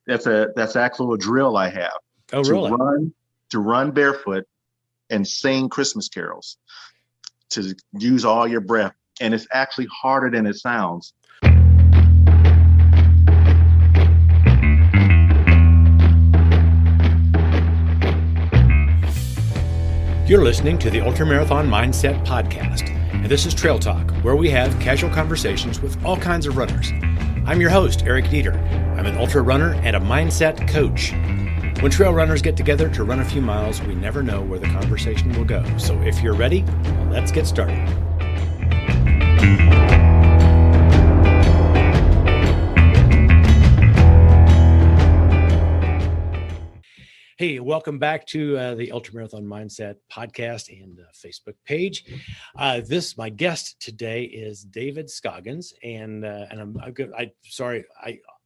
That's actually a drill I have Oh, really? to run barefoot and sing Christmas carols, to use all your breath. And it's actually harder than it sounds. You're listening to the Ultramarathon Mindset Podcast, and this is Trail Talk, where we have casual conversations with all kinds of runners. I'm your host, Eric Deeter. I'm an ultra runner and a mindset coach. When trail runners get together to run a few miles, we never know where the conversation will go. So if you're ready, let's get started. Hey, welcome back to the Ultramarathon Mindset Podcast and Facebook page. My guest today is David Scoggins, and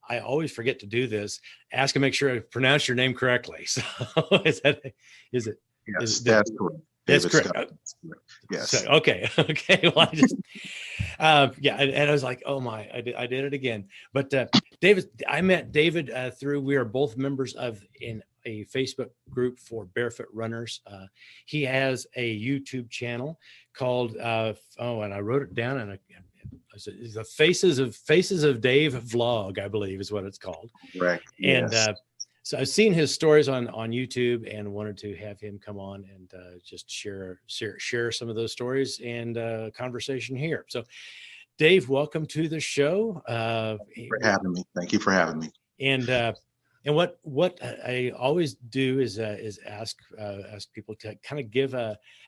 I always forget to do this. Ask and make sure I pronounce your name correctly. So is it? Yes, that's correct. That's correct. Yes. So, okay. Well, and I was like, oh my, I did it again. But I met David through. We are both members of in a Facebook group for barefoot runners. He has a YouTube channel called and I wrote it down, and it's the Faces of Dave vlog, I believe is what it's called. Right. And yes. So I've seen his stories on YouTube and wanted to have him come on and just share some of those stories and conversation here. So Dave, welcome to the show. For having me. Thank you for having me. And what I always do is ask people to kind of give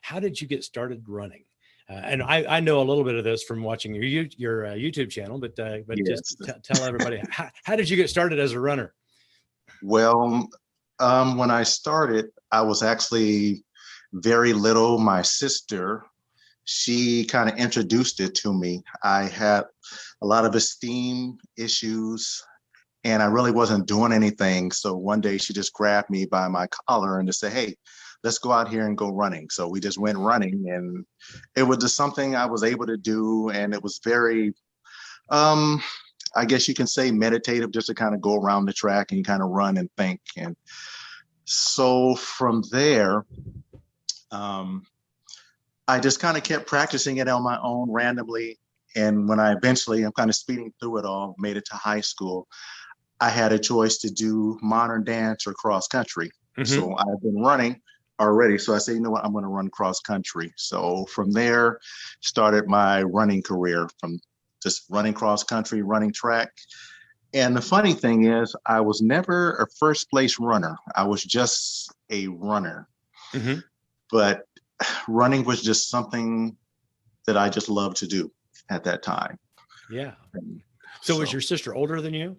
how did you get started running? And I know a little bit of this from watching your YouTube channel, but yes. Just tell everybody how did you get started as a runner? Well, when I started, I was actually very little. My sister, she kind of introduced it to me. I had a lot of esteem issues, and I really wasn't doing anything. So one day she just grabbed me by my collar and just said, hey, let's go out here and go running. So we just went running, and it was just something I was able to do. And it was very, I guess you can say meditative, just to kind of go around the track and kind of run and think. And so from there, I just kind of kept practicing it on my own randomly. And when I'm kind of speeding through it all, made it to high school, I had a choice to do modern dance or cross country. Mm-hmm. So I've been running already. So I said, you know what, I'm going to run cross country. So from there, started my running career, from just running cross country, running track. And the funny thing is, I was never a first place runner. I was just a runner. Mm-hmm. But running was just something that I just loved to do at that time. Yeah. So was your sister older than you?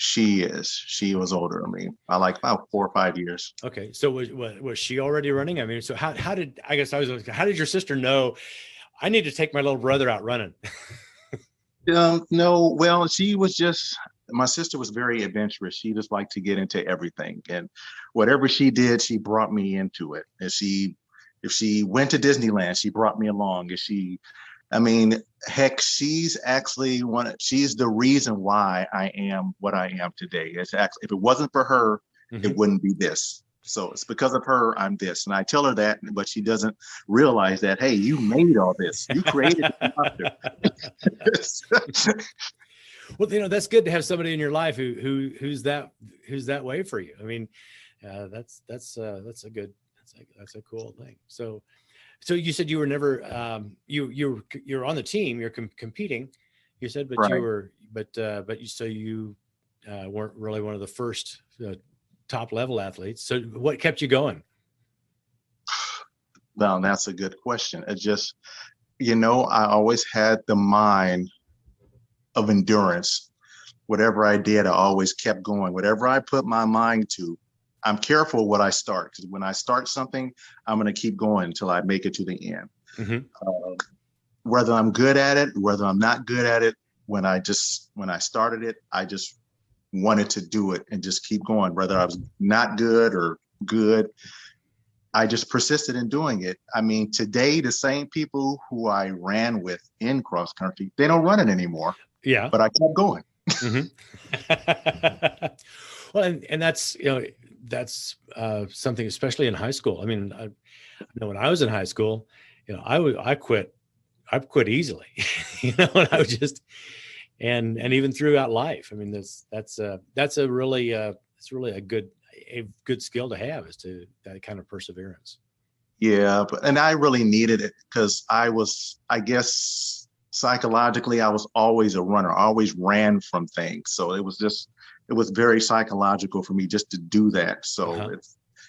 She is. She was older than me by like about 4 or 5 years. Okay. So was she already running? I mean, so how did your sister know I need to take my little brother out running? No, well, my sister was very adventurous. She just liked to get into everything, and whatever she did, she brought me into it. And if she went to Disneyland, she brought me along. She's actually she's the reason why I am what I am today. It's actually, if it wasn't for her, mm-hmm. It wouldn't be this. So it's because of her, I'm this. And I tell her that, but she doesn't realize that, hey, you made all this. You created the Well, that's good to have somebody in your life who's that way for you. I mean, that's a cool thing. So you said you were never you're on the team, you're competing. You said, but right. you weren't really one of the first top level athletes. So what kept you going? Well, that's a good question. It just, I always had the mind of endurance. Whatever I did, I always kept going. Whatever I put my mind to, I'm careful what I start, because when I start something, I'm going to keep going until I make it to the end. Mm-hmm. Whether I'm good at it, whether I'm not good at it, when I started it, I just wanted to do it and just keep going. Whether I was not good or good, I just persisted in doing it. I mean, today, the same people who I ran with in cross country, they don't run it anymore. Yeah. But I kept going. Mm-hmm. Well, and that's, that's something, especially in high school. I mean, I know when I was in high school, I quit easily, and I would just, and even throughout life. I mean, that's a really, it's really a good skill to have, is to that kind of perseverance. Yeah, and I really needed it because I guess psychologically, I was always a runner. I always ran from things. So it was very psychological for me just to do that. So Uh-huh.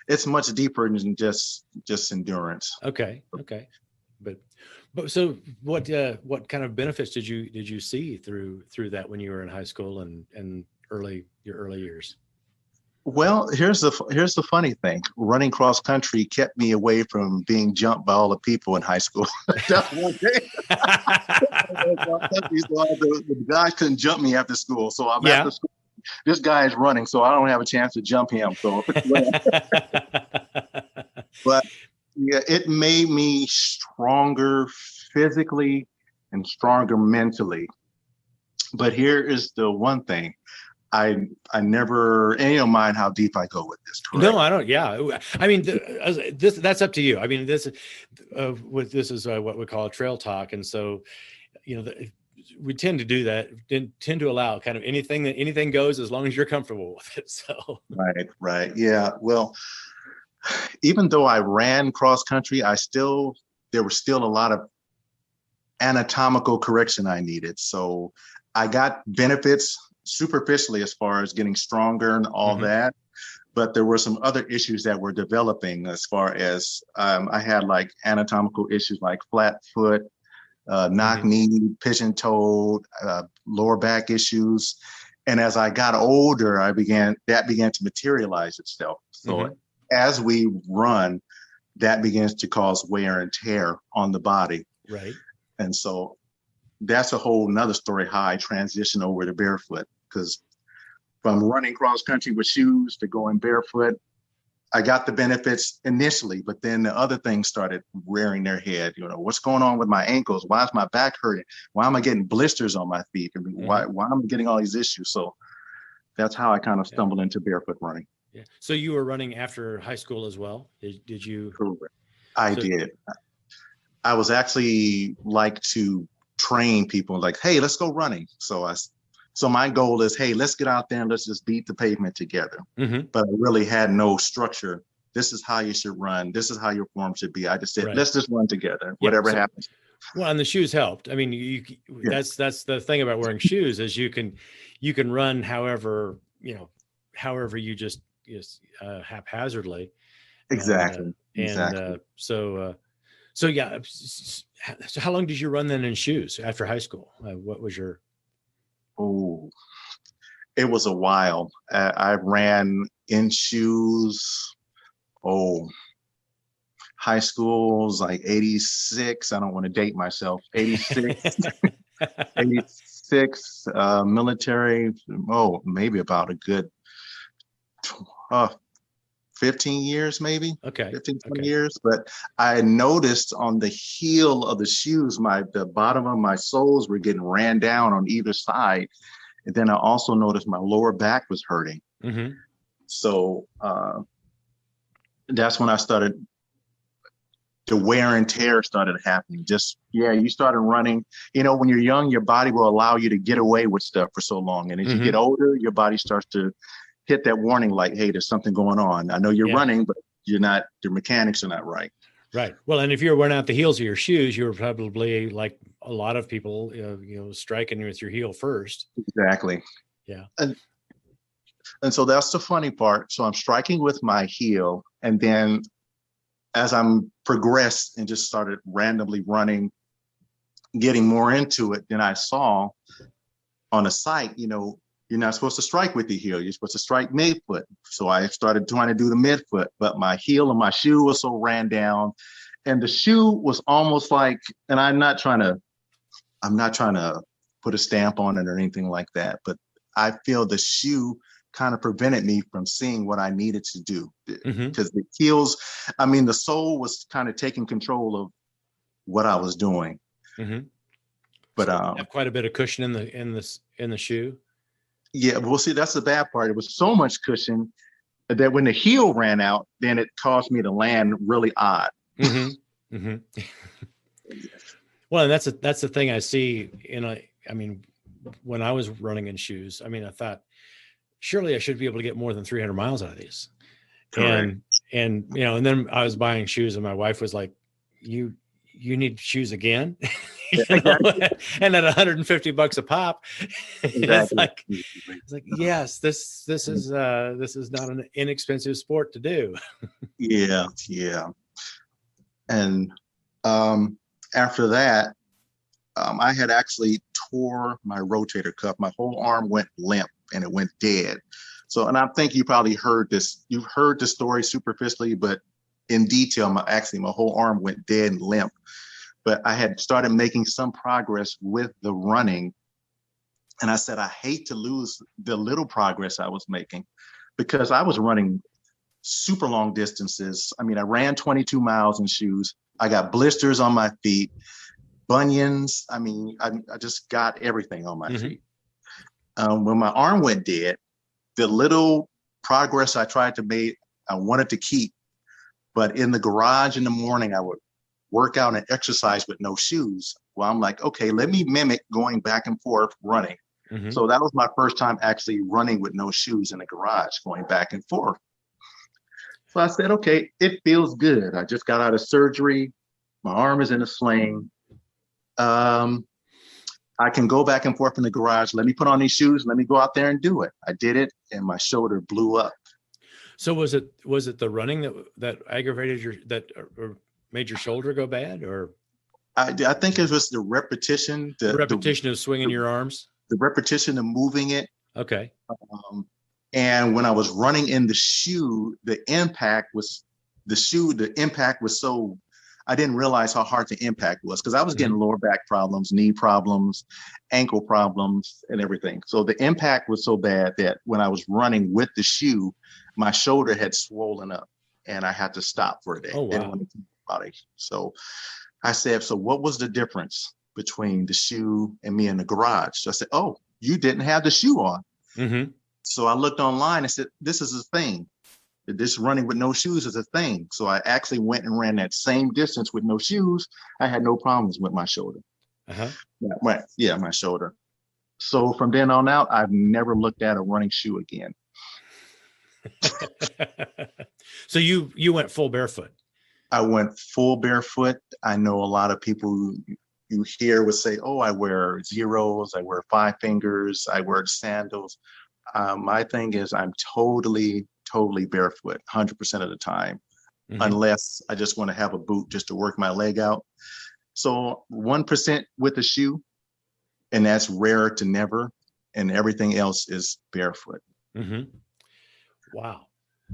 it's much deeper than just endurance. Okay. Okay. But, so what kind of benefits did you see through that when you were in high school and your early years? Well, here's the funny thing. Running cross country kept me away from being jumped by all the people in high school. That's one thing. The guys couldn't jump me after school, so I'm Yeah. after school. This guy is running, so I don't have a chance to jump him. So, but yeah, it made me stronger physically and stronger mentally. But here is the one thing. I never, and you don't mind how deep I go with this, No, correct? I don't. Yeah, I mean, that's up to you. I mean, this this is what we call a trail talk, and so we tend to do that. Tend to allow kind of anything goes as long as you're comfortable with it. So Right, right. Yeah. Well, even though I ran cross country, there was still a lot of anatomical correction I needed. So I got benefits superficially as far as getting stronger and all Mhm. that. But there were some other issues that were developing as far as I had like anatomical issues like flat foot, knock Mhm. knee, pigeon toed, lower back issues. And as I got older, that began to materialize itself. So Mhm. as we run, that begins to cause wear and tear on the body. Right. And so that's a whole nother story how I transitioned over to barefoot. Because from running cross country with shoes to going barefoot, I got the benefits initially, but then the other things started rearing their head. What's going on with my ankles? Why is my back hurting? Why am I getting blisters on my feet? I mean, Mhm. why am I getting all these issues? So that's how I kind of Yeah. stumbled into barefoot running. Yeah. So you were running after high school as well? Did you? Correct. I So did. I was actually like to train people like, hey, let's go running. So my goal is, hey, let's get out there and let's just beat the pavement together. Mhm. But I really had no structure. This is how you should run. This is how your form should be. I just said, Right. let's just run together. Yeah. Whatever So, happens. well, and the shoes helped. I mean, Yeah, that's the thing about wearing shoes, is you can run however you just haphazardly, exactly. and Exactly. so yeah. So how long did you run then in shoes after high school? What was your? Oh, it was a while. I ran in shoes. Oh, high school was like 86. I don't want to date myself. 86, 86, military. Oh, maybe about a good uh, 15 years, maybe Okay. 15, 20 Okay. years. But I noticed on the heel of the shoes, the bottom of my soles were getting ran down on either side. And then I also noticed my lower back was hurting. Mm-hmm. So that's when the wear and tear started happening. Just, yeah, you started running. When you're young, your body will allow you to get away with stuff for so long. And as you Mm-hmm. get older, your body starts to hit that warning light. Hey, there's something going on. I know you're Yeah. running, but your mechanics are not right. Right. Well, and if you were wearing out the heels of your shoes, you were probably, like a lot of people, striking with your heel first. Exactly. Yeah. And so that's the funny part. So I'm striking with my heel. And then as I'm progressed and just started randomly running, getting more into it, then I saw on the site, you're not supposed to strike with the heel. You're supposed to strike midfoot. So I started trying to do the midfoot, but my heel and my shoe was so ran down. And the shoe was almost like, and I'm not trying to put a stamp on it or anything like that, but I feel the shoe kind of prevented me from seeing what I needed to do. Mm-hmm. Because the the sole was kind of taking control of what I was doing. Mm-hmm. But So you have quite a bit of cushion in the shoe. Yeah, well, see, that's the bad part. It was so much cushion that when the heel ran out, then it caused me to land really odd. Mm-hmm. Mm-hmm. Well, and that's the thing I see I mean, when I was running in shoes, I mean, I thought surely I should be able to get more than 300 miles out of these. Correct. And and then I was buying shoes and my wife was like, you need shoes again, Yeah, you know, exactly. and at $150 a pop, Exactly. it's like, yes, this is not an inexpensive sport to do. Yeah, yeah. And after that, I had actually tore my rotator cuff. My whole arm went limp and it went dead. So, and I think you probably heard this. You've heard the story superficially, but in detail, my whole arm went dead and limp. But I had started making some progress with the running. And I said, I hate to lose the little progress I was making because I was running super long distances. I mean, I ran 22 miles in shoes. I got blisters on my feet, bunions. I mean, I just got everything on my Mm-hmm. feet. When my arm went dead, the little progress I tried to make, I wanted to keep. But in the garage in the morning, I would work out and exercise with no shoes. Well, I'm like, okay, let me mimic going back and forth running. Mm-hmm. So that was my first time actually running with no shoes in the garage, going back and forth. So I said, okay, it feels good. I just got out of surgery. My arm is in a sling. I can go back and forth in the garage. Let me put on these shoes. Let me go out there and do it. I did it, and my shoulder blew up. So was it the running that aggravated or made your shoulder go bad, or I think it was the repetition, the repetition of swinging your arms? the repetition of moving it. Okay. And when I was running in the shoe, the impact was so, I didn't realize how hard the impact was because I was getting lower back problems, knee problems, ankle problems, and everything. So the impact was so bad that when I was running with the shoe, my shoulder had swollen up and I had to stop for a day. Oh, wow. Didn't want to think about it. So I said, so what was the difference between the shoe and me in the garage? So I said, oh, you didn't have the shoe on. Mm-hmm. So I looked online and said, this is a thing. This running with no shoes is a thing. So I actually went and ran that same distance with no shoes. I had no problems with my shoulder. Uh-huh. My shoulder. So from then on out, I've never looked at a running shoe again. So you went full barefoot. I went full barefoot. I know a lot of people you hear would say, oh, I wear zeros, I wear 5 fingers, I wear sandals. My thing is I'm totally barefoot 100% of the time, unless I just want to have a boot just to work my leg out. So 1% with a shoe, and that's rare to never, and everything else is barefoot. Mm-hmm. Wow.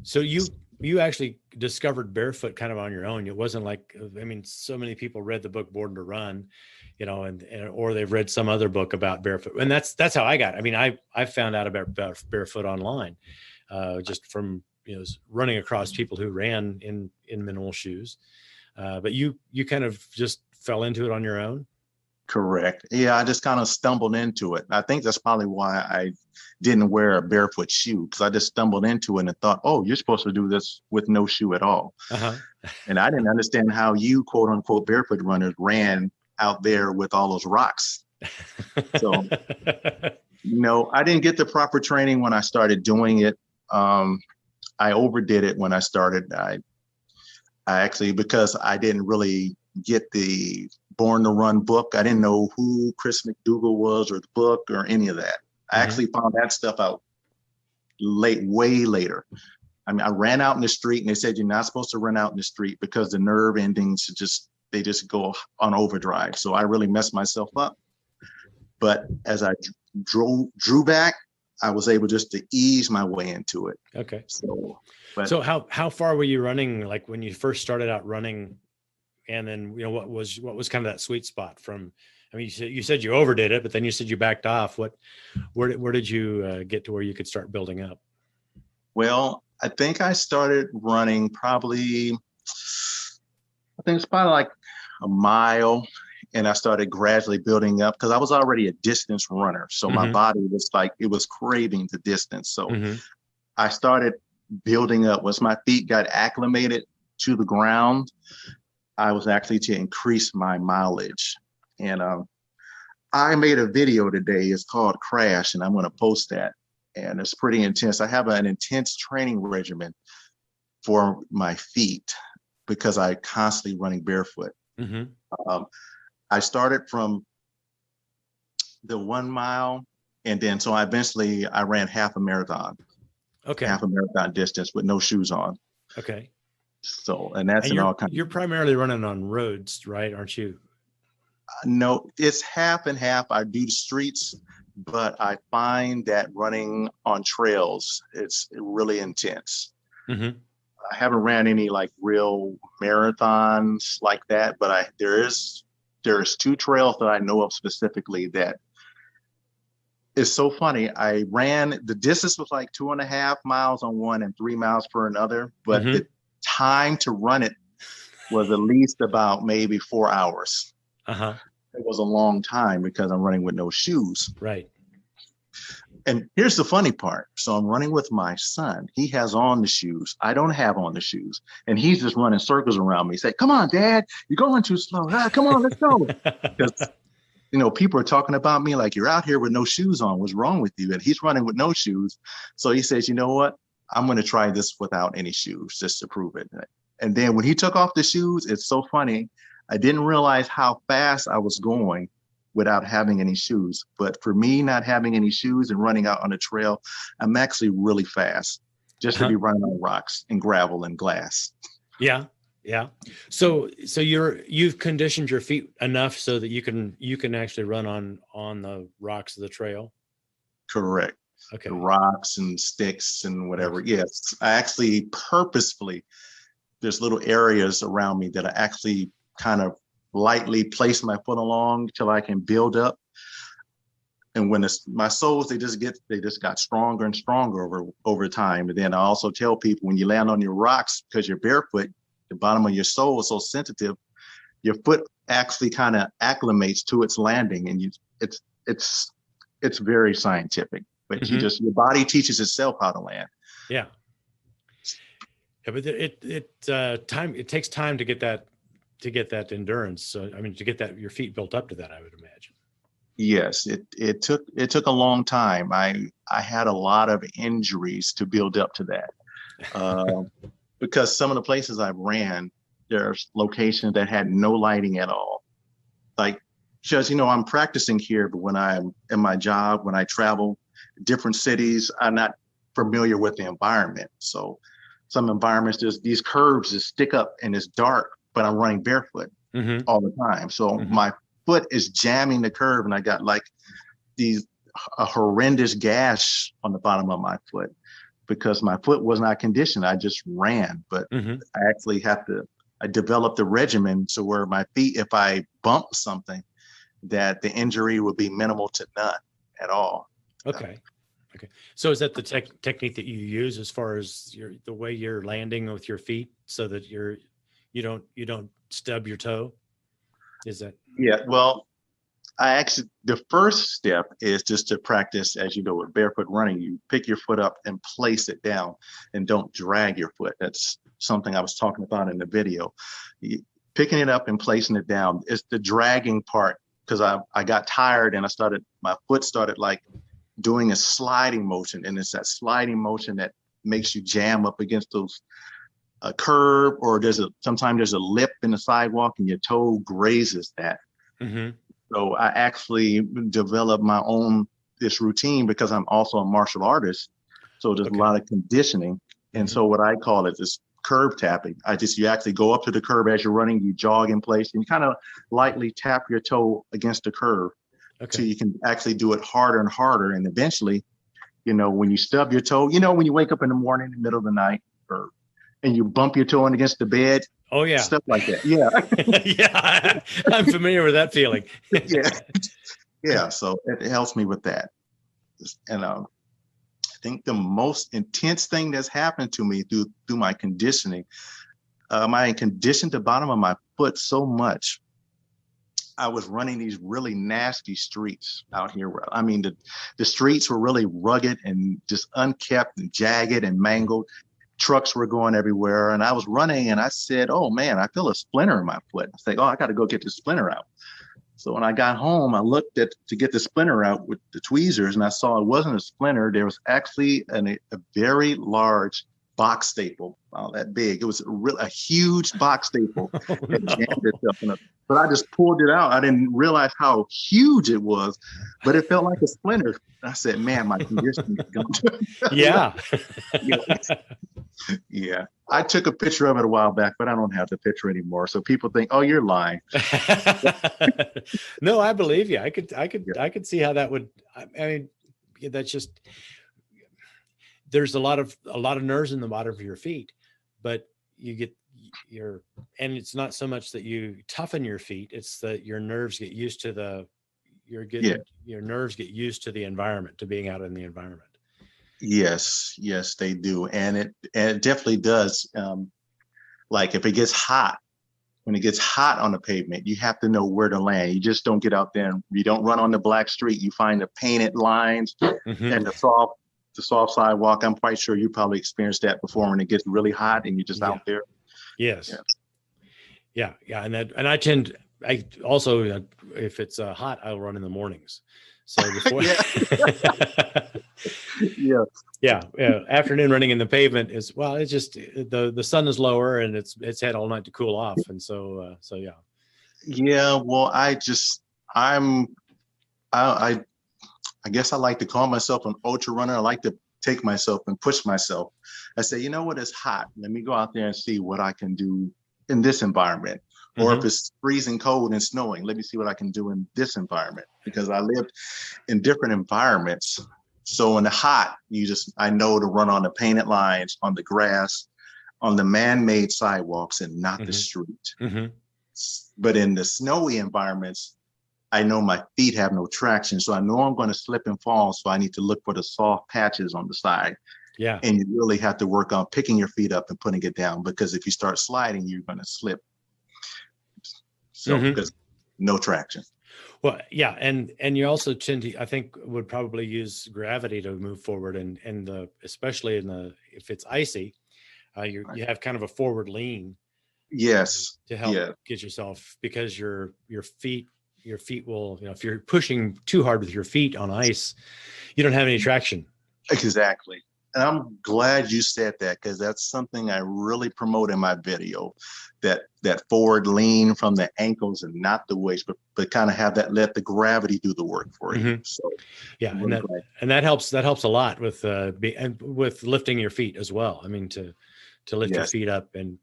So you actually discovered barefoot kind of on your own. It wasn't like, I mean, so many people read the book Born to Run, and or they've read some other book about barefoot. And that's how I got it. I mean, I found out about barefoot online, just from, running across people who ran in minimal shoes. But you kind of just fell into it on your own. Correct. Yeah, I just kind of stumbled into it. I think that's probably why I didn't wear a barefoot shoe, because I just stumbled into it and thought, oh, you're supposed to do this with no shoe at all. Uh-huh. And I didn't understand how you, quote unquote, barefoot runners ran out there with all those rocks. So, I didn't get the proper training when I started doing it. I overdid it when I started. I actually, because I didn't really get the Born to Run book. I didn't know who Chris McDougall was or the book or any of that. I actually found that stuff out way later. I mean, I ran out in the street and they said, you're not supposed to run out in the street because the nerve endings they just go on overdrive. So I really messed myself up. But as I drew back, I was able just to ease my way into it. Okay. So how far were you running? Like when you first started out running, and then, what was kind of that sweet spot from, I mean, you said you overdid it, but then you said you backed off. Where did you get to where you could start building up? Well, I think I started running it's probably like a mile and I started gradually building up because I was already a distance runner. So my body was like, it was craving the distance. So I started building up. Once my feet got acclimated to the ground, I was actually to increase my mileage. And I made a video today. It's called Crash, and I'm going to post that. And it's pretty intense. I have an intense training regimen for my feet because I constantly running barefoot. I started from the 1 mile, and then so I ran half a marathon. Okay. Half a marathon distance with no shoes on. Okay. So, and that's and in all kinds. You're primarily running on roads, right? Aren't you? No, it's half and half. I do the streets, but I find that running on trails, it's really intense. I haven't ran any like real marathons like that, but there's 2 trails that I know of specifically that is so funny. I ran, the distance was like 2.5 miles on one and 3 miles for another, but the time to run it was at least about maybe 4 hours. It was a long time because I'm running with no shoes. Right. And here's the funny part. So I'm running with my son. He has on the shoes. I don't have on the shoes. And he's just running circles around me. He said, "Come on, Dad, you're going too slow. Come on, let's go." Because, people are talking about me like, "You're out here with no shoes on. What's wrong with you?" And he's running with no shoes. So he says, "You know what? I'm going to try this without any shoes just to prove it." And then when he took off the shoes, it's so funny. I didn't realize how fast I was going without having any shoes. But for me, not having any shoes and running out on the trail, I'm actually really fast just to be running on rocks and gravel and glass. Yeah. Yeah. So you've conditioned your feet enough so that you can actually run on the rocks of the trail. Correct. Okay. The rocks and sticks and whatever. Yes. I actually purposefully, there's little areas around me that I actually kind of lightly place my foot along till I can build up. And when my soles, they just got stronger and stronger over time. And then I also tell people, when you land on your rocks, because you're barefoot, the bottom of your sole is so sensitive, your foot actually kind of acclimates to its landing. And it's very scientific, but your body teaches itself how to land. Yeah. Yeah, but it takes time to get that endurance. So, I mean, to get your feet built up to that, I would imagine. Yes, it took a long time. I had a lot of injuries to build up to that. Because some of the places I ran, there's locations that had no lighting at all. Like, just, I'm practicing here, but when I'm in my job, when I travel different cities, I'm not familiar with the environment. So some environments, there's these curves that stick up and it's dark, but I'm running barefoot all the time. So my foot is jamming the curve, and I got like a horrendous gash on the bottom of my foot because my foot was not conditioned. I just ran, but I actually I developed a regimen to where my feet, if I bump something, that the injury would be minimal to none at all. Okay. So is that the technique that you use as far as the way you're landing with your feet, so that you don't stub your toe? Is that? Yeah. Well, the first step is just to practice, as you know, with barefoot running, you pick your foot up and place it down and don't drag your foot. That's something I was talking about in the video. Picking it up and placing it down. It's the dragging part, because I got tired and my foot started like doing a sliding motion. And it's that sliding motion that makes you jam up against a curb, or sometimes there's a lip in the sidewalk and your toe grazes that. So I actually developed this routine because I'm also a martial artist. So there's a lot of conditioning. And so what I call it is curb tapping. You actually go up to the curb as you're running, you jog in place, and you kind of lightly tap your toe against the curb. So you can actually do it harder and harder. And eventually, when you stub your toe, when you wake up in the morning, in the middle of the night, and you bump your toe against the bed. Oh yeah. Stuff like that. Yeah. Yeah. I'm familiar with that feeling. Yeah. So it helps me with that. And I think the most intense thing that's happened to me through my conditioning, I conditioned the bottom of my foot so much I was running these really nasty streets out here. I mean, the streets were really rugged and just unkept and jagged and mangled. Trucks were going everywhere. And I was running and I said, oh man, I feel a splinter in my foot. I said, oh, I got to go get the splinter out. So when I got home, I looked to get the splinter out with the tweezers, and I saw it wasn't a splinter. There was actually a very large box staple, that big. It was a huge box staple that jammed itself in it. But I just pulled it out. I didn't realize how huge it was, but it felt like a splinter. I said, man, my conditioning is gone. Yeah. Yeah. I took a picture of it a while back, but I don't have the picture anymore. So people think, oh, you're lying. No, I believe you. I could see how that would, I mean, that's just, there's a lot of nerves in the bottom of your feet, but you get and it's not so much that you toughen your feet, it's that your nerves get used to your nerves get used to the environment, to being out in the environment. Yes, they do. And it definitely does. Like if it gets hot, when it gets hot on the pavement, you have to know where to land. You just don't get out there and you don't run on the black street. You find the painted lines and the soft sidewalk. I'm quite sure you probably experienced that before when it gets really hot and you're just out there. Yes. Yeah. And I also, if it's hot, I'll run in the mornings. So before, afternoon running in the pavement is, well, it's just the sun is lower and it's had all night to cool off, and so yeah. Yeah, well, I guess I like to call myself an ultra runner. I like to take myself and push myself. I say, you know what, it's hot. Let me go out there and see what I can do in this environment. Or if it's freezing cold and snowing, let me see what I can do in this environment, because I lived in different environments. So in the hot, I know to run on the painted lines, on the grass, on the man-made sidewalks, and not the street. But in the snowy environments, I know my feet have no traction. So I know I'm going to slip and fall. So I need to look for the soft patches on the side. Yeah. And you really have to work on picking your feet up and putting it down, because if you start sliding, you're going to slip. So because no traction. Well, yeah, and you also tend to, I think, would probably use gravity to move forward, and especially if it's icy, you have kind of a forward lean. Yes. To help get yourself, because your feet will, if you're pushing too hard with your feet on ice, you don't have any traction. Exactly. And I'm glad you said that, because that's something I really promote in my video, that forward lean from the ankles and not the waist, but kind of let the gravity do the work for you. So yeah, and that helps a lot with with lifting your feet as well. I mean, to lift your feet up and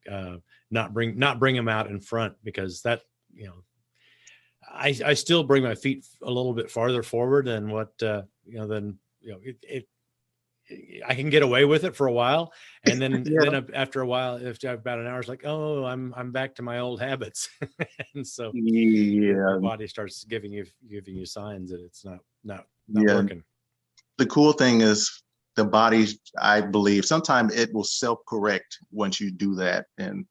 not bring them out in front, because that, I still bring my feet a little bit farther forward than what I can get away with it for a while, and then after a while, after about an hour, it's like, oh, I'm back to my old habits, and so your body starts giving you signs that it's not working. The cool thing is the body, I believe, sometimes it will self-correct once you do that. And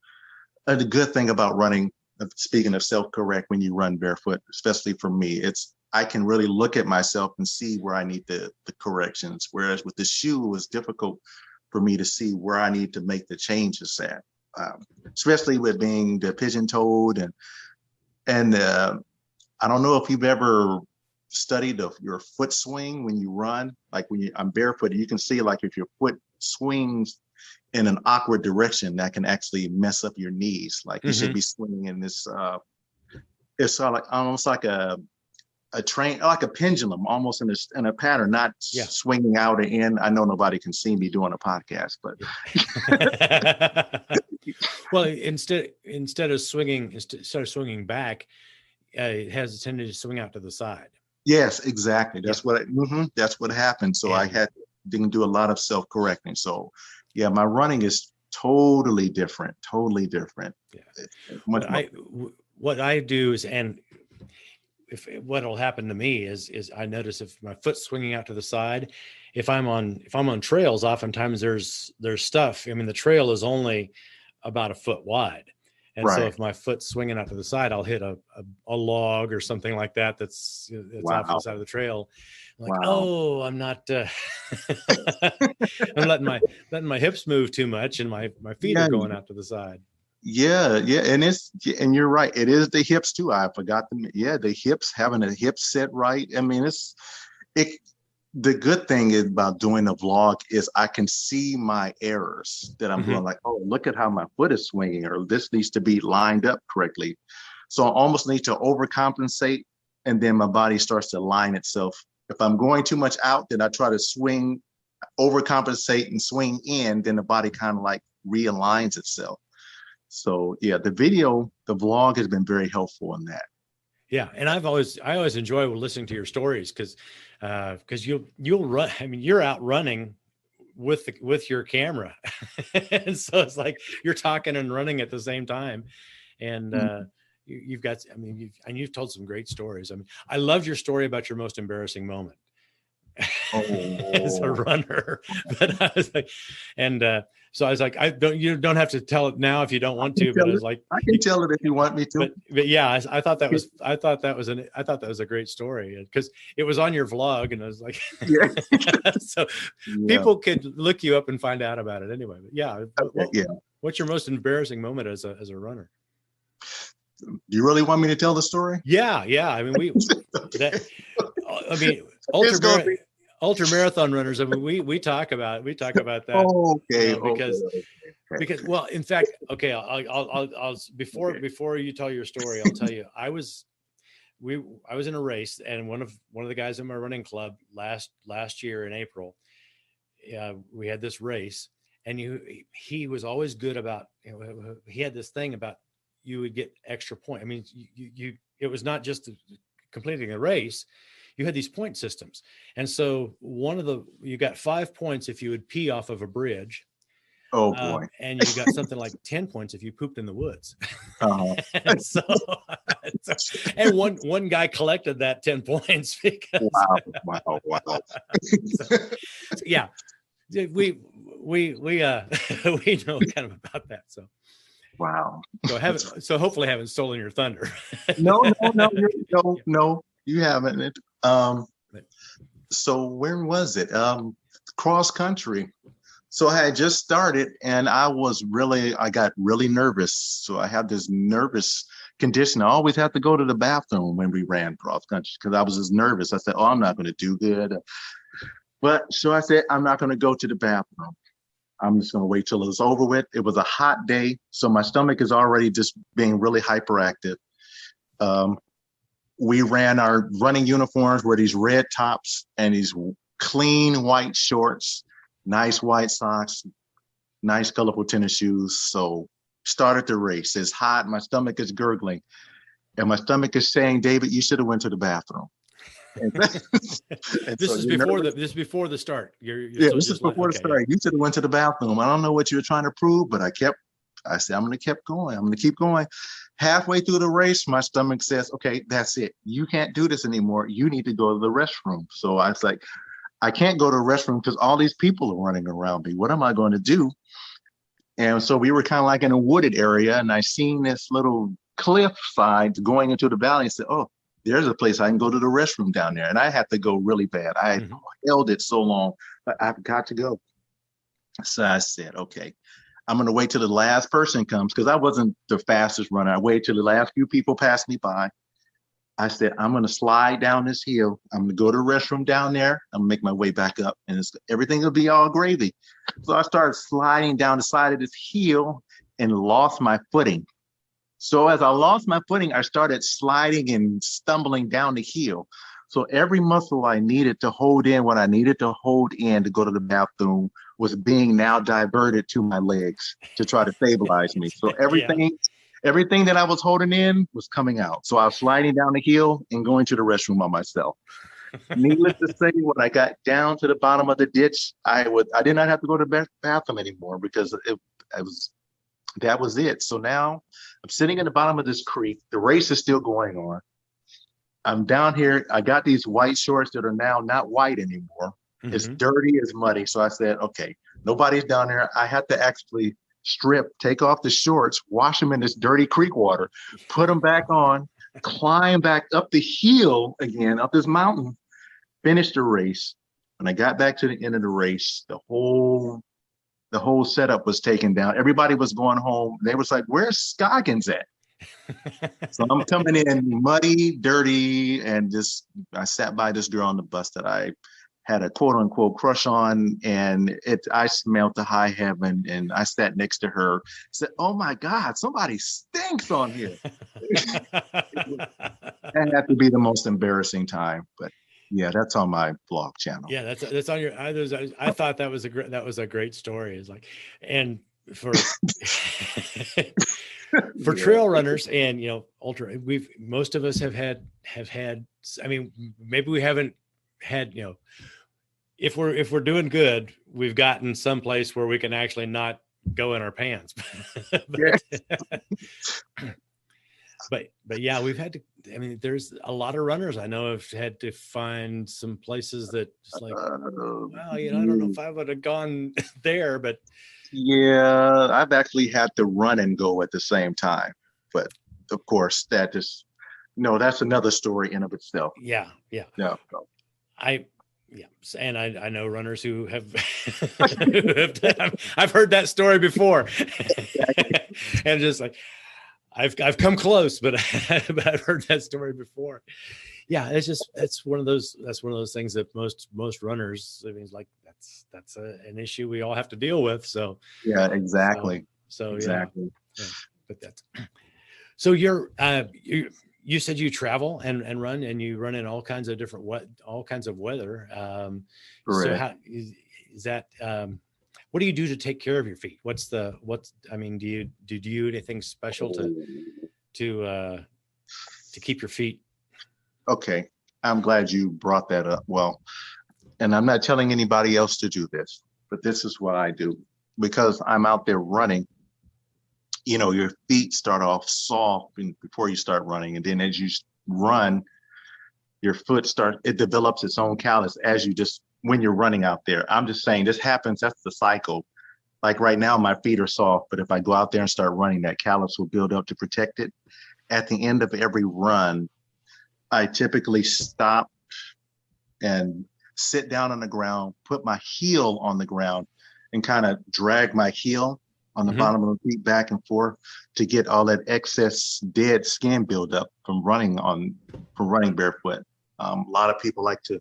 the good thing about running, speaking of self-correct, when you run barefoot, especially for me, I can really look at myself and see where I need the corrections. Whereas with the shoe, it was difficult for me to see where I need to make the changes at, especially with being the pigeon-toed. And I don't know if you've ever studied your foot swing when you run. Like I'm barefoot, you can see, like, if your foot swings in an awkward direction, that can actually mess up your knees. Like you should be swinging in this, it's sort of like almost like a train, like a pendulum, almost in a pattern, not swinging out and in. I know nobody can see me doing a podcast, but well, instead of swinging back, it has a tendency to swing out to the side. Yes, exactly. That's that's what happened. So I didn't do a lot of self-correcting. So yeah, my running is totally different. Yeah. What I do is, and what'll happen to me is I notice if my foot's swinging out to the side, if I'm on trails, oftentimes there's stuff. I mean, the trail is only about a foot wide, And so if my foot's swinging out to the side, I'll hit a log or something like that. That's off to the side of the trail. I'm like, oh, I'm not, I'm letting my hips move too much, and my feet are going out to the side. Yeah. And you're right. It is the hips too. I forgot them. Yeah. The hips, having a hip set right. I mean, the good thing about doing a vlog is I can see my errors that I'm doing, like, oh, look at how my foot is swinging, or this needs to be lined up correctly. So I almost need to overcompensate, and then my body starts to line itself. If I'm going too much out, then I try to swing, overcompensate and swing in, then the body kind of like realigns itself. So yeah, the vlog has been very helpful in that. Yeah. And I always enjoy listening to your stories because you'll run. I mean, you're out running with your camera. And so it's like you're talking and running at the same time. And you've told some great stories. I mean, I loved your story about your most embarrassing moment as a runner. But I was like, so I was like, you don't have to tell it now if you don't want to, but I was like, I can tell it if you want me to. But yeah, I thought that was a great story because it was on your vlog, and I was like, so people could look you up and find out about it anyway. But yeah. What's your most embarrassing moment as a runner? Do you really want me to tell the story? Yeah. I mean, ultramarathon runners. I mean, we talk about that. Because well, in fact, okay, I'll before you tell your story, I'll tell you, I was in a race, and one of the guys in my running club last year in April, we had this race, and he was always good about, he had this thing about you would get extra point. I mean, it was not just completing a race. You had these point systems. And so you got 5 points if you would pee off of a bridge. Oh boy. And you got something like 10 points if you pooped in the woods. And one guy collected that 10 points because wow. So, yeah, we know kind of about that. So wow. So hopefully I haven't stolen your thunder. No, you haven't. So when was it? Cross country. So I had just started, and I got really nervous. So I had this nervous condition. I always had to go to the bathroom when we ran cross country because I was just nervous. I said, oh, I'm not going to do good. But so I said, I'm not going to go to the bathroom. I'm just going to wait till it's over with. It was a hot day, so my stomach is already just being really hyperactive. We ran, our running uniforms were these red tops and these clean white shorts, nice white socks, nice colorful tennis shoes. So started the race. It's hot. My stomach is gurgling. And my stomach is saying, David, you should have went to the bathroom. This is before the start. This is before the start. You should have went to the bathroom. I don't know what you were trying to prove, but I said, I'm going to keep going. I'm going to keep going. Halfway through the race, my stomach says, okay, that's it. You can't do this anymore. You need to go to the restroom. So I was like, I can't go to the restroom because all these people are running around me. What am I going to do? And so we were kind of like in a wooded area, and I seen this little cliff side going into the valley and said, oh, there's a place I can go to the restroom down there. And I had to go really bad. I held it so long, but I've got to go. So I said, okay, I'm going to wait till the last person comes because I wasn't the fastest runner. I waited till the last few people passed me by. I said, I'm going to slide down this hill. I'm going to go to the restroom down there. I'm going to make my way back up, and everything will be all gravy. So I started sliding down the side of this hill and lost my footing. So as I lost my footing, I started sliding and stumbling down the hill. So every muscle I needed to hold in what I needed to hold in to go to the bathroom was being now diverted to my legs to try to stabilize me. So everything that I was holding in was coming out. So I was sliding down the hill and going to the restroom by myself. Needless to say, when I got down to the bottom of the ditch, I did not have to go to the bathroom anymore because that was it. So now I'm sitting in the bottom of this creek. The race is still going on. I'm down here. I got these white shorts that are now not white anymore. It's dirty, it's muddy. So I said, okay, nobody's down there. I had to actually strip, take off the shorts, wash them in this dirty creek water, put them back on, climb back up the hill again, up this mountain, finish the race. When I got back to the end of the race, the whole setup was taken down. Everybody was going home. They was like, "Where's Scoggins at?" So I'm coming in muddy, dirty, and I sat by this girl on the bus that I had a quote unquote crush on, and I smelled the high heaven, and I sat next to her, said, "Oh my God, somebody stinks on here." That had to be the most embarrassing time, but yeah, that's on my vlog channel. Yeah, that's on your. I thought that was a great story. It's like, and for for trail runners and most of us have had. I mean, maybe we haven't had. If we're doing good, we've gotten someplace where we can actually not go in our pants. But yeah, we've had to. I mean, there's a lot of runners I know have had to find some places that it's like, well, I don't know if I would have gone there, but yeah, I've actually had to run and go at the same time. But of course, that's another story in of itself. Yeah. No. And I know runners who have, I've heard that story before, and just like. I've come close, but I've heard that story before. Yeah, it's one of those things that most runners, I mean, like that's an issue we all have to deal with. So yeah, exactly. So exactly. Yeah. But that's so you said you travel and run, and you run in all kinds of weather. Correct. So how is that? What do you do to take care of your feet? I mean, do you do anything special to keep your feet? Okay. I'm glad you brought that up. Well, and I'm not telling anybody else to do this, but this is what I do because I'm out there running. Your feet start off soft before you start running. And then as you run, your foot it develops its own callus when you're running out there. I'm just saying this happens. That's the cycle. Like right now, my feet are soft, but if I go out there and start running, that callus will build up to protect it. At the end of every run, I typically stop and sit down on the ground, put my heel on the ground and kind of drag my heel on the bottom of the feet back and forth to get all that excess dead skin buildup from running barefoot. A lot of people like to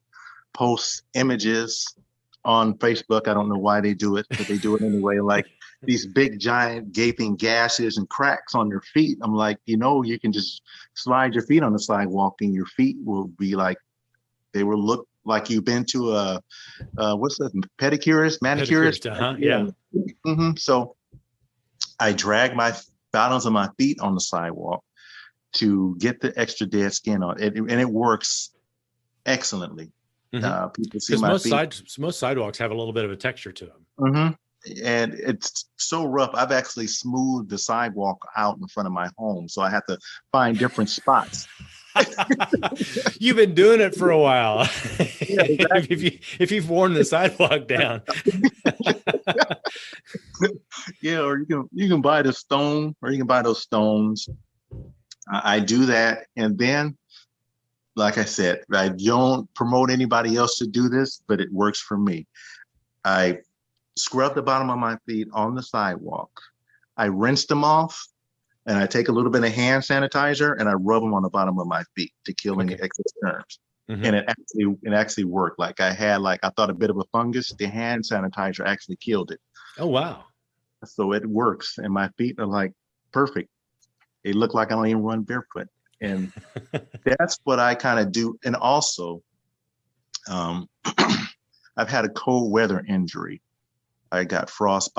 post images on Facebook. I don't know why they do it, but they do it anyway. Like these big, giant, gaping gashes and cracks on your feet. I'm like, you can just slide your feet on the sidewalk and your feet will be like, they will look like you've been to a what's that, pedicurist, manicurist? Yeah. Mm-hmm. So I drag my bottoms of my feet on the sidewalk to get the extra dead skin on it, and it works excellently. People see my feet. Most sidewalks have a little bit of a texture to them. Mm-hmm. And it's so rough. I've actually smoothed the sidewalk out in front of my home, so I have to find different spots. You've been doing it for a while. Yeah, exactly. if you've worn the sidewalk down. Yeah, or you can buy the stone, or you can buy those stones. I do that, and then, like I said, I don't promote anybody else to do this, but it works for me. I scrub the bottom of my feet on the sidewalk. I rinse them off, and I take a little bit of hand sanitizer and I rub them on the bottom of my feet to kill any excess germs. And it actually worked. Like I thought a bit of a fungus. The hand sanitizer actually killed it. Oh wow! So it works, and my feet are like perfect. They look like I don't even run barefoot, and that's what I kind of do. And also, I've had a cold weather injury. I got frost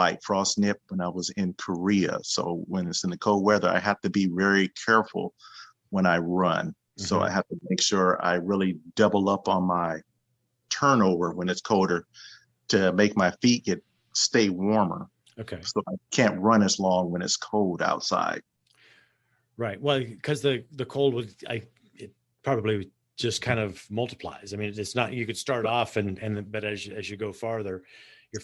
nip when I was in Korea. So when it's in the cold weather, I have to be very careful when I run. So I have to make sure I really double up on my turnover when it's colder to make my feet stay warmer. Okay. So I can't run as long when it's cold outside. Right. Well, because the cold it probably just kind of multiplies. I mean, it's not, you could start off but as you go farther, your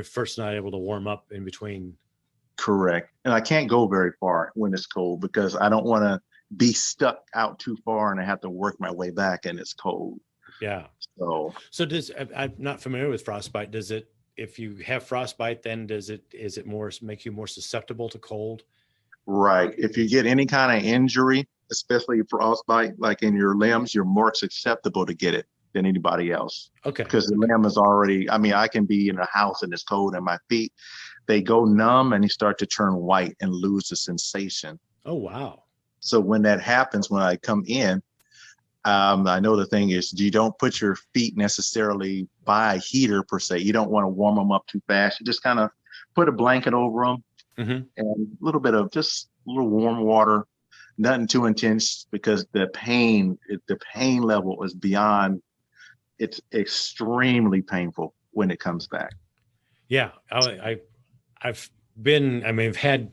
foot's not able to warm up in between Correct. And I can't go very far when it's cold because I don't want to be stuck out too far and I have to work my way back and it's cold. Yeah. So I'm not familiar with frostbite. Does it, if you have frostbite, then is it more, make you more susceptible to cold? right. If you get any kind of injury, especially frostbite, like in your limbs, you're more susceptible to get it than anybody else. Okay. Because the limb is already, I mean, I can be in a house and it's cold and my feet, they go numb and they start to turn white and lose the sensation. Oh, wow. So when that happens, when I come in, I know the thing is you don't put your feet necessarily by a heater per se. You don't want to warm them up too fast. You just kind of put a blanket over them and a little bit of just a little warm water, nothing too intense because the pain level is beyond, it's extremely painful when it comes back. Yeah. I've been, I mean, I've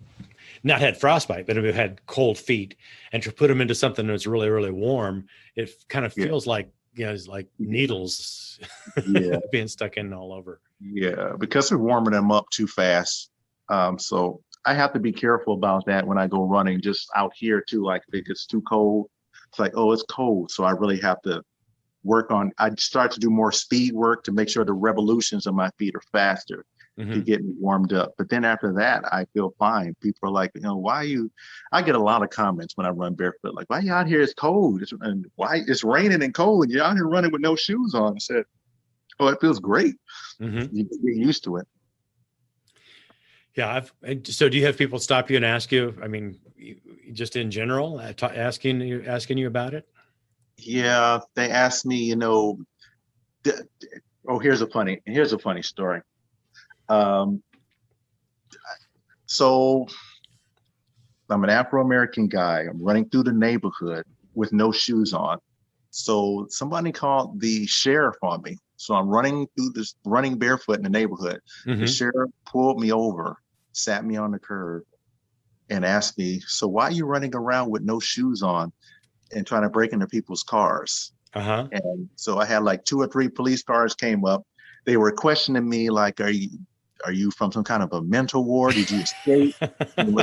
not had frostbite, but I've had cold feet, and to put them into something that's really, really warm, it kind of feels like, it's like needles being stuck in all over. Yeah, because we're warming them up too fast. So I have to be careful about that when I go running, just out here too. Like if it gets too cold, it's like, oh, it's cold. So I really have to I start to do more speed work to make sure the revolutions of my feet are faster to get me warmed up. But then after that, I feel fine. People are like, I get a lot of comments when I run barefoot, like, why are you out here? It's cold. And why it's raining and cold and you're out here running with no shoes on. I said, oh, it feels great. You get used to it. Yeah. So do you have people stop you and ask you, I mean, just in general, asking you about it? Yeah. They asked me, here's a funny story. So I'm an Afro-American guy. I'm running through the neighborhood with no shoes on. So somebody called the sheriff on me. So I'm running barefoot in the neighborhood. The sheriff pulled me over, sat me on the curb and asked me, so why are you running around with no shoes on and trying to break into people's cars? And so I had like 2 or 3 police cars came up. They were questioning me like, are you from some kind of a mental ward? Did you escape? And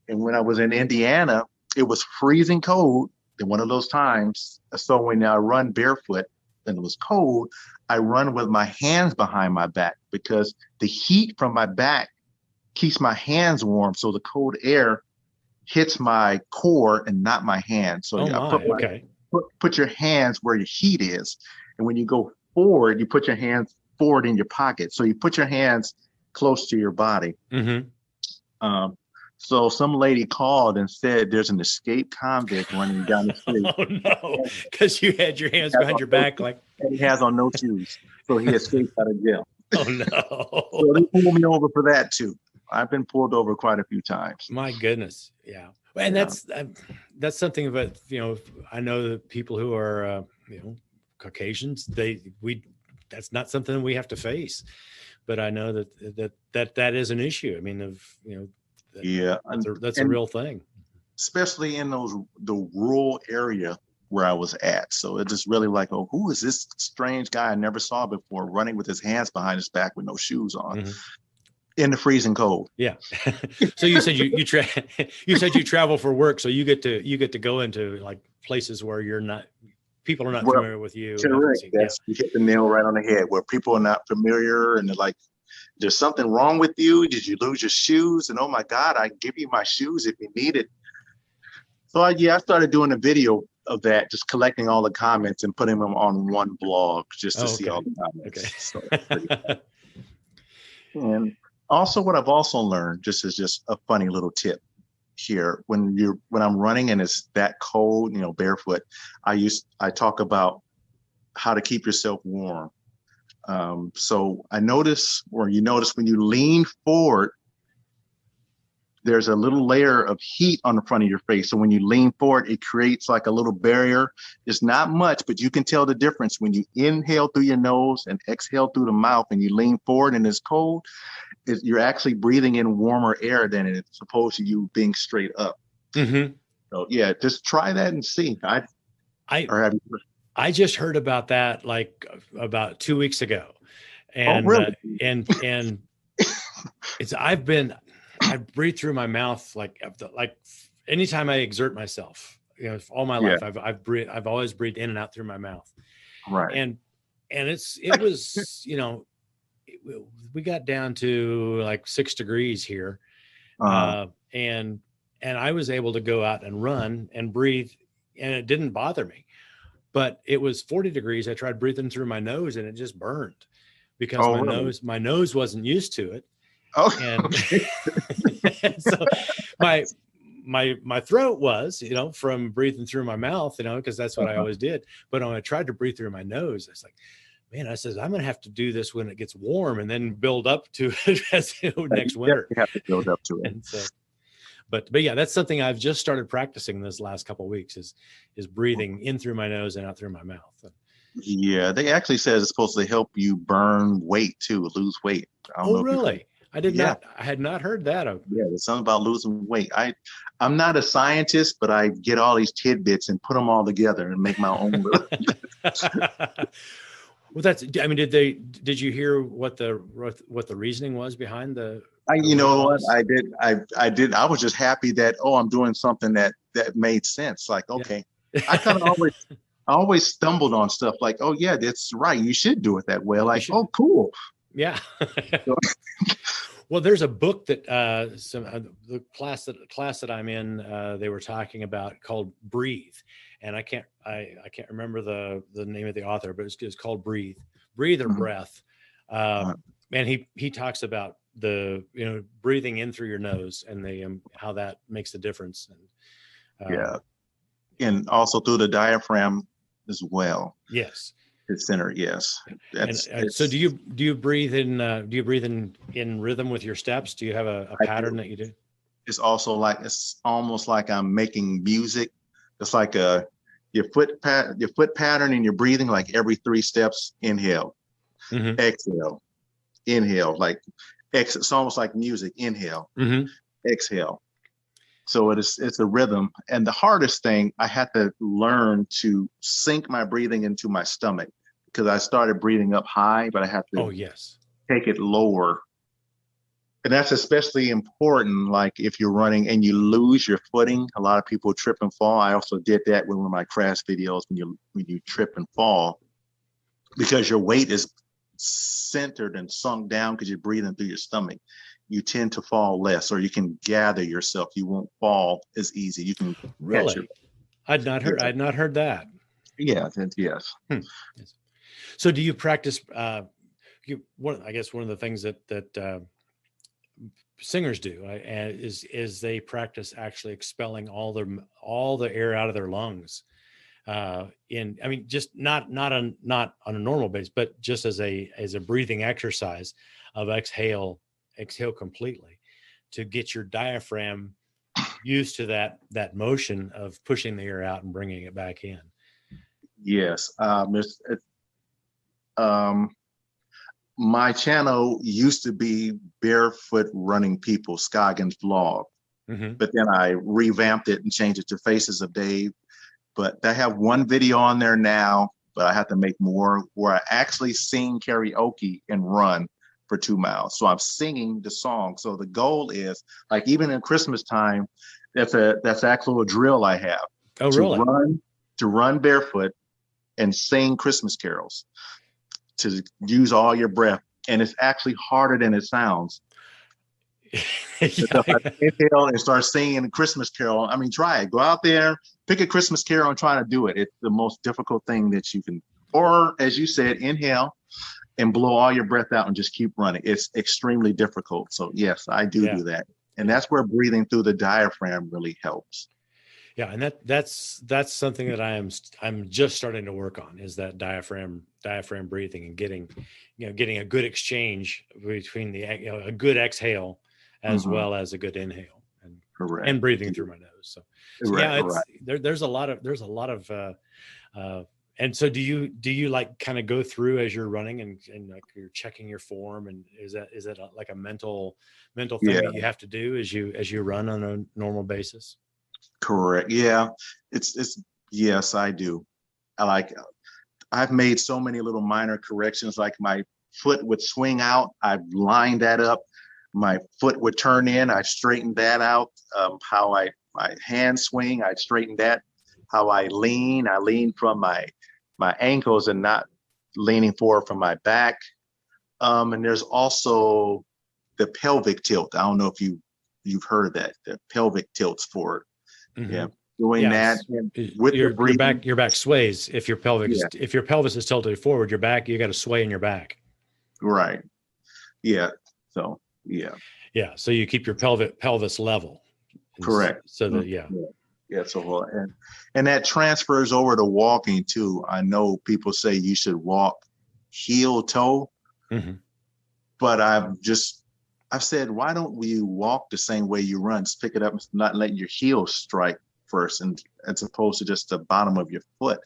when I was in Indiana, it was freezing cold in one of those times. So when I run barefoot and it was cold, I run with my hands behind my back because the heat from my back keeps my hands warm. So the cold air hits my core and not my hands. So put your hands where your heat is. And when you go forward, you put your hands forward in your pocket. So you put your hands close to your body. So some lady called and said there's an escaped convict running down the street. Oh no, because you had your hands behind your back, and he has on no shoes. So he escaped out of jail. Oh no. So they pulled me over for that too. I've been pulled over quite a few times. My goodness. Yeah. And that's something about, I know the people who are, Caucasians, that's not something we have to face, but I know that is an issue. I mean, that's a real thing, especially in the rural area where I was at. So it just really like, oh, who is this strange guy I never saw before running with his hands behind his back with no shoes on in the freezing cold? Yeah. So you said you said you travel for work, so you get to go into like places where people are not familiar with you. Correct. You hit the nail right on the head, where people are not familiar and they're like, there's something wrong with you. Did you lose your shoes? And oh my God, I give you my shoes if you need it. So I started doing a video of that, just collecting all the comments and putting them on one blog just to see all the comments. Okay. And also what I've also learned, just a funny little tip here, when I'm running and it's that cold, barefoot, I talk about how to keep yourself warm. So you notice when you lean forward, there's a little layer of heat on the front of your face. So when you lean forward, it creates like a little barrier. It's not much, but you can tell the difference when you inhale through your nose and exhale through the mouth and you lean forward and it's cold. You're actually breathing in warmer air than it's supposed to you being straight up. So yeah, just try that and see. I just heard about that like about 2 weeks ago. And, really? And I breathe through my mouth like anytime I exert myself, all my Yeah. life, I've always breathed in and out through my mouth. Right. And it was, we got down to like 6 degrees here. Uh, And I was able to go out and run and breathe, and it didn't bother me. But it was 40 degrees. I tried breathing through my nose and it just burned because oh, really? my nose wasn't used to it. Oh, And okay. so my throat was, from breathing through my mouth, because that's what I Uh-huh. always did. But when I tried to breathe through my nose, I was like, man, I says, I'm going to have to do this when it gets warm and then build up to it as next You winter. definitely have to build up to it. And so, but yeah, that's something I've just started practicing this last couple of weeks is breathing in through my nose and out through my mouth. Yeah, they actually said it's supposed to help you burn weight too, lose weight. I don't Oh, know if you've heard. really? I Yeah, had not heard that. yeah, there's something about losing weight. I'm not a scientist, but I get all these tidbits and put them all together and make my own little. Well, did you hear what the reasoning was behind the You weight know what? loss? I did. I did. I was just happy that, oh, I'm doing something that made sense. Like, Yeah. okay, I kind of always stumbled on stuff like, oh yeah, that's right. You should do it that way. Like, oh, cool. Yeah. Well, there's a book that the class that I'm in, they were talking about called Breathe, and I can't remember the name of the author, but it's called Breathe or Mhm. Breath. And he talks about the breathing in through your nose and the how that makes a difference. And Yeah, and also through the diaphragm as well. yes. The center, yes. So do you breathe in? Do you breathe in rhythm with your steps? Do you have a pattern that you do? It's also like it's almost like I'm making music. It's like your foot pattern and your breathing, like every 3 steps, inhale, Mm-hmm. exhale, inhale, like it's almost like music, inhale, Mm-hmm. exhale. So it's a rhythm. And the hardest thing, I had to learn to sync my breathing into my stomach because I started breathing up high, but I have Oh, to yes. take it lower. And that's especially important, like if you're running and you lose your footing. A lot of people trip and fall. I also did that with one of my crash videos when you trip and fall because your weight is centered and sunk down because you're breathing through your stomach. You tend to fall less, or you can gather yourself. You won't fall as easy. You can catch it. Really? I'd not heard that. Yeah, yes. Yes. So do you practice? I guess one of the things that singers do is they practice actually expelling all the air out of their lungs. Just not on a normal basis, but just as a breathing exercise of exhale completely to get your diaphragm used to that motion of pushing the air out and bringing it back in. Yes. My channel used to be Barefoot Running People, Scoggins Vlog, Mm-hmm. but then I revamped it and changed it to Faces of Dave. But I have one video on there now, but I have to make more where I actually sing karaoke and run for 2 miles. So I'm singing the song. So the goal is, like, even in Christmas time, that's actually a drill I have. Oh, really? To run barefoot and sing Christmas carols, to use all your breath. And it's actually harder than it sounds. If I inhale and start singing a Christmas carol, try it. Go out there, pick a Christmas carol and try to do it. It's the most difficult thing that you can, or as you said, inhale and blow all your breath out and just keep running. It's extremely difficult. So yes, I do that. And that's where breathing through the diaphragm really helps. Yeah, and that's something that I'm just starting to work on, is that diaphragm breathing and getting a good exchange between a good exhale as well as a good inhale and breathing through my nose. So there's a lot of and so do you like kind of go through as you're running and like you're checking your form, and is that like a mental thing that you have to do as you run on a normal basis? Correct. Yeah. Yes, I do. I've made so many little minor corrections, like my foot would swing out. I've lined that up. my foot would turn in. I straightened that out. How my hand swing, I straightened that. How I lean from my ankles and not leaning forward from my back. And there's also the pelvic tilt. I don't know if you've heard of that. The pelvic tilts forward. Mm-hmm. Yeah, doing that with your the breathing. your back sways if your if your pelvis is tilted forward. Your back, you got to sway in your back. Right. Yeah. So yeah. Yeah. So you keep your pelvis level. Correct. So that yeah. Yeah. So and that transfers over to walking too. I know people say you should walk heel toe, mm-hmm. but I've said, why don't we walk the same way you run? Just pick it up and not let your heel strike first, and as opposed to just the bottom of your foot.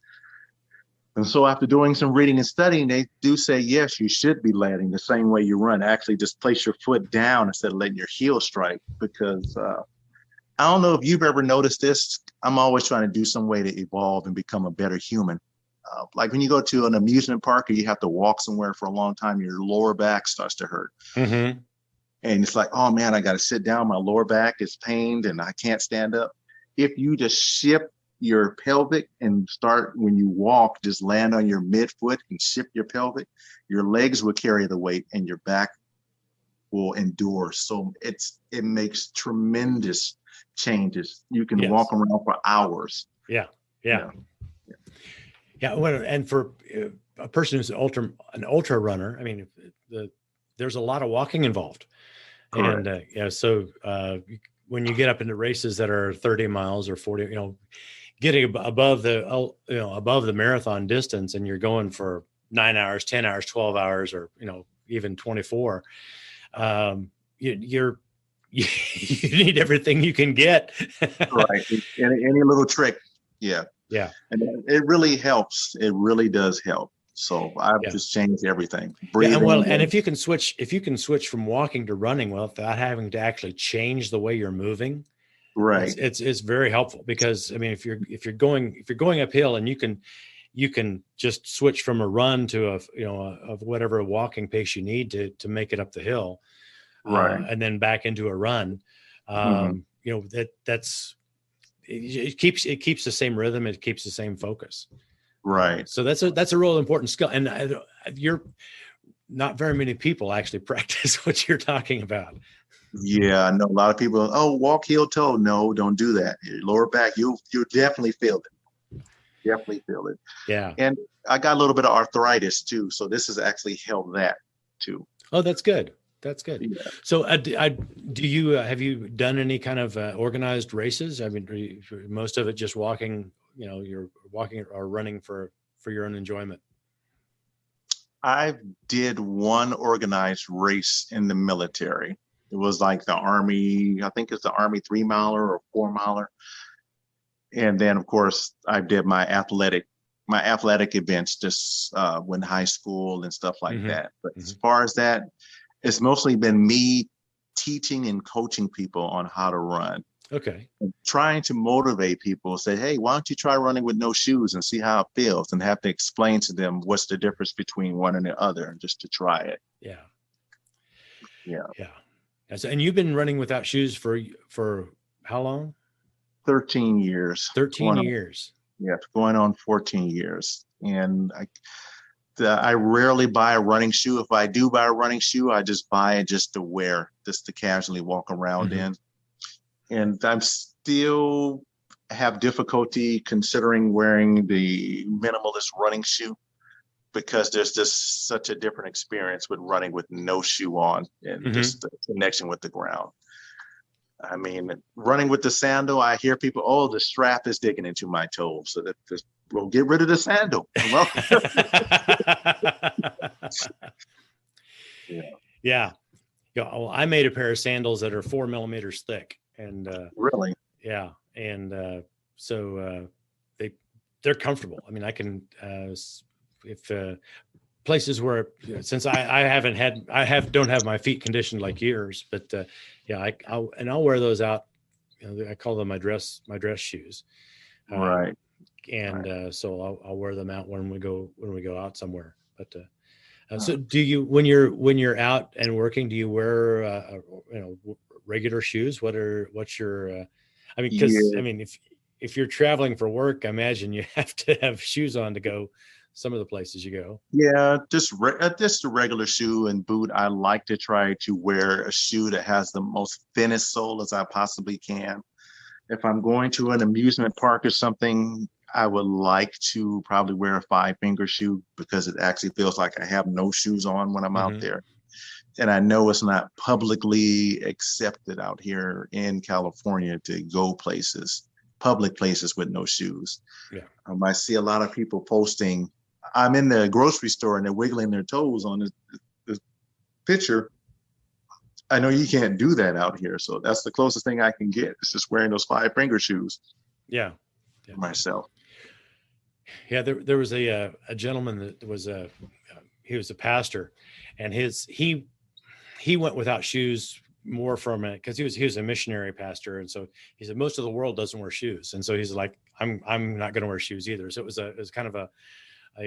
And so after doing some reading and studying, they do say, yes, you should be landing the same way you run. Actually, just place your foot down instead of letting your heel strike, because I don't know if you've ever noticed this. I'm always trying to do some way to evolve and become a better human. Like when you go to an amusement park or you have to walk somewhere for a long time, your lower back starts to hurt. Mm-hmm. And it's like, oh man, I got to sit down. My lower back is pained and I can't stand up. If you just shift your pelvic and start, when you walk, just land on your midfoot and shift your pelvic, your legs will carry the weight and your back will endure. So it makes tremendous changes. You can walk around for hours. Yeah. Well, and for a person who's an ultra runner, I mean, there's a lot of walking involved. Correct. And so when you get up into races that are 30 miles or 40, getting above the marathon distance, and you're going for 9 hours, 10 hours, 12 hours, or even 24, you need everything you can get. Right. Any little trick. Yeah. Yeah. And it really helps. It really does help. So I've just changed everything. Breathing. Yeah, and if you can switch from walking to running without having to actually change the way you're moving, right, it's very helpful, because I mean, if you're going uphill and you can just switch from a run to of whatever walking pace you need to make it up the hill, right, and then back into a run. That's it keeps the same rhythm. It keeps the same focus. Right. So that's a real important skill. And you're not very many people actually practice what you're talking about. Yeah, I know a lot of people. Oh, walk heel toe. No, don't do that. Your lower back, you'll definitely feel it. Definitely feel it. Yeah. And I got a little bit of arthritis too, so this has actually helped that too. Oh, that's good. That's good. Yeah. So, have you done any kind of organized races? I mean, most of it just walking. You're walking or running for your own enjoyment. I did one organized race in the military. It was like the Army, I think it's the Army 3-miler or 4-miler. And then of course I did my athletic events just when high school and stuff like that. But as far as that, it's mostly been me teaching and coaching people on how to run. Okay. And trying to motivate people, say, hey, why don't you try running with no shoes and see how it feels, and have to explain to them what's the difference between one and the other, just to try it. Yeah. Yeah. And you've been running without shoes for how long? 13 years. 13 years. Going on 14 years. And I rarely buy a running shoe. If I do buy a running shoe, I just buy it just to wear, just to casually walk around in. And I'm still have difficulty considering wearing the minimalist running shoe, because there's just such a different experience with running with no shoe on and just the connection with the ground. I mean, running with the sandal, I hear people, oh, the strap is digging into my toes. So we'll get rid of the sandal. Well, yeah. Well, I made a pair of sandals that are 4 millimeters thick. And really, yeah, and so they're comfortable. I mean, I can if places where, since I don't have my feet conditioned like yours, but I'll wear those out. I call them my dress shoes. Right. And so I'll wear them out when we go out somewhere. But so do you, when you're out and working, do you wear regular shoes? What's your, I mean, because Yeah, I mean, if you're traveling for work, I imagine you have to have shoes on to go some of the places you go. yeah, just a regular shoe and boot. I like to try to wear a shoe that has the most thinnest sole as I possibly can. If I'm going to an amusement park or something, I would like to probably wear a five finger shoe because it actually feels like I have no shoes on when I'm out Hmm. there. And I know it's not publicly accepted out here in California to go places, public places with no shoes. Yeah. I see a lot of people posting. I'm in the grocery store and they're wiggling their toes on this picture. I know you can't do that out here, so that's the closest thing I can get. It's just wearing those five finger shoes Yeah. Yeah. for myself. Yeah. There was a gentleman that was he was a pastor, and he went without shoes more from it because he was a missionary pastor, and so he said most of the world doesn't wear shoes, and so he's like, I'm not going to wear shoes either. So it was kind of a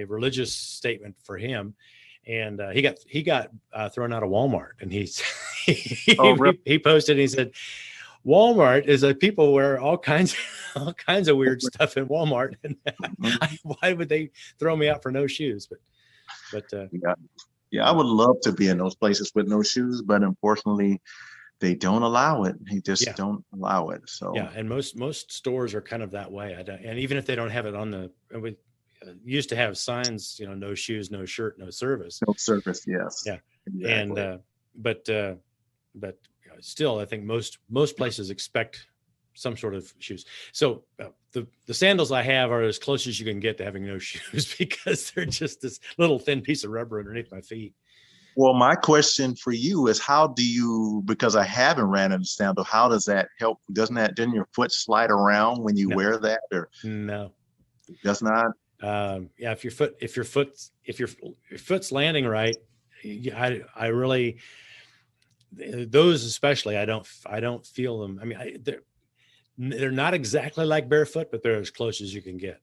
religious statement for him, and he got thrown out of Walmart, and Oh, really? he posted and he said Walmart is a people wear all kinds of weird stuff in Walmart, and why would they throw me out for no shoes? But Yeah. Yeah, I would love to be in those places with no shoes, but unfortunately, they don't allow it. They just yeah. don't allow it. So, Yeah, and most stores are kind of that way. And even if they don't have it on we used to have signs, no shoes, no shirt, no service. no service, yes. Yeah, Exactly. and but still, I think most places expect some sort of shoes. So the sandals I have are as close as you can get to having no shoes because they're just this little thin piece of rubber underneath my feet. Well, my question for you is how do you, because I haven't ran in a sandal, how does that help? Doesn't your foot slide around when you No, wear that, or no. does not? Yeah, if your foot's landing right, I really, those especially, I don't feel them. I mean, they're not exactly like barefoot, but they're as close as you can get.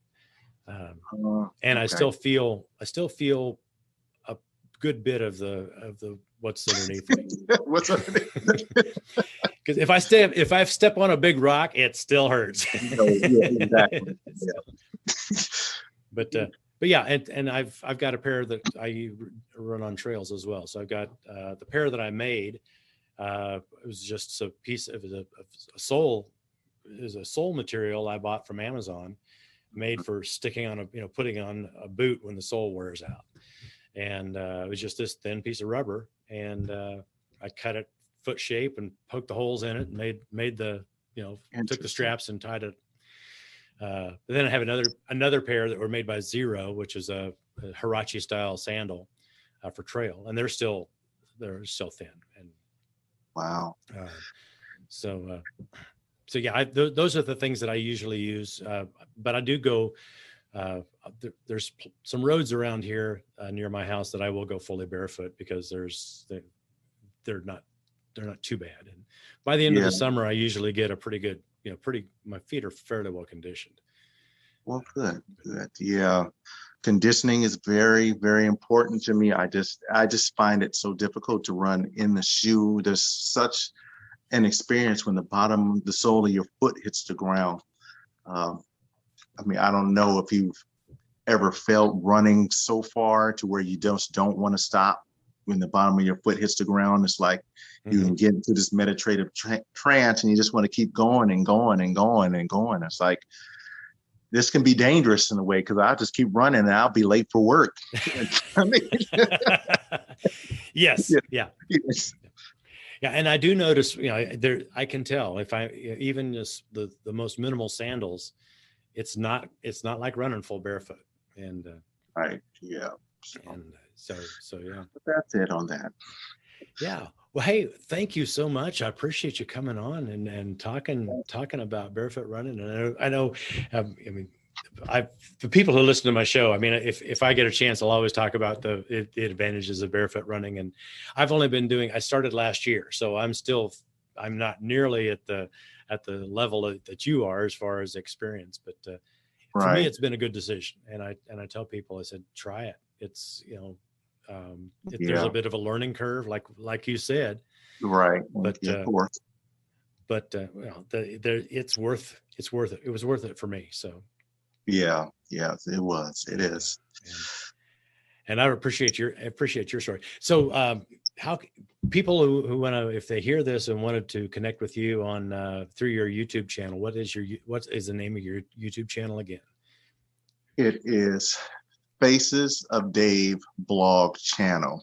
And Okay. I still feel a good bit of the what's underneath me. What's underneath? Because if I step on a big rock, it still hurts. Yeah, exactly. Yeah. But yeah, and I've got a pair that I run on trails as well. So I've got the pair that I made. It was just a piece of a sole. It was a sole material I bought from Amazon, made for sticking on putting on a boot when the sole wears out. And it was just this thin piece of rubber, and I cut it foot shape and poked the holes in it, and made the took the straps and tied it. Then I have another pair that were made by Zero, which is a Huarache style sandal for trail, and they're still thin. And Wow. So yeah, those are the things that I usually use. But I do go. There's some roads around here near my house that I will go fully barefoot because they're not too bad. And by the end of the summer, I usually get a pretty good, my feet are fairly well conditioned. Well, good. Yeah. Conditioning is very, very important to me. I just find it so difficult to run in the shoe. There's such an experience when the sole of your foot hits the ground. I mean, I don't know if you've ever felt running so far to where you just don't want to stop when the bottom of your foot hits the ground. It's like you can get into this meditative trance and you just want to keep going and going and going and going. It's like, this can be dangerous in a way because I'll just keep running and I'll be late for work. I mean, yes. Yeah. Yes. Yeah. And I do notice, I can tell if even just the most minimal sandals, it's not like running full barefoot. And Right. Yeah. So yeah. But that's it on that. Yeah. Well, hey, thank you so much. I appreciate you coming on and talking about barefoot running. And I know, I mean, the people who listen to my show, I mean, if I get a chance, I'll always talk about the advantages of barefoot running. And I've only been I started last year, so I'm not nearly at the level that you are as far as experience, but for me, it's been a good decision. And I tell people, I said, try it. It's, there's a bit of a learning curve, like you said. Right. But of course. it's worth it. It was worth it for me. So Yeah, it is. And I appreciate your story. So how people who want to, if they hear this and wanted to connect with you on through your YouTube channel, what is the name of your YouTube channel again? It is Faces of Dave blog channel.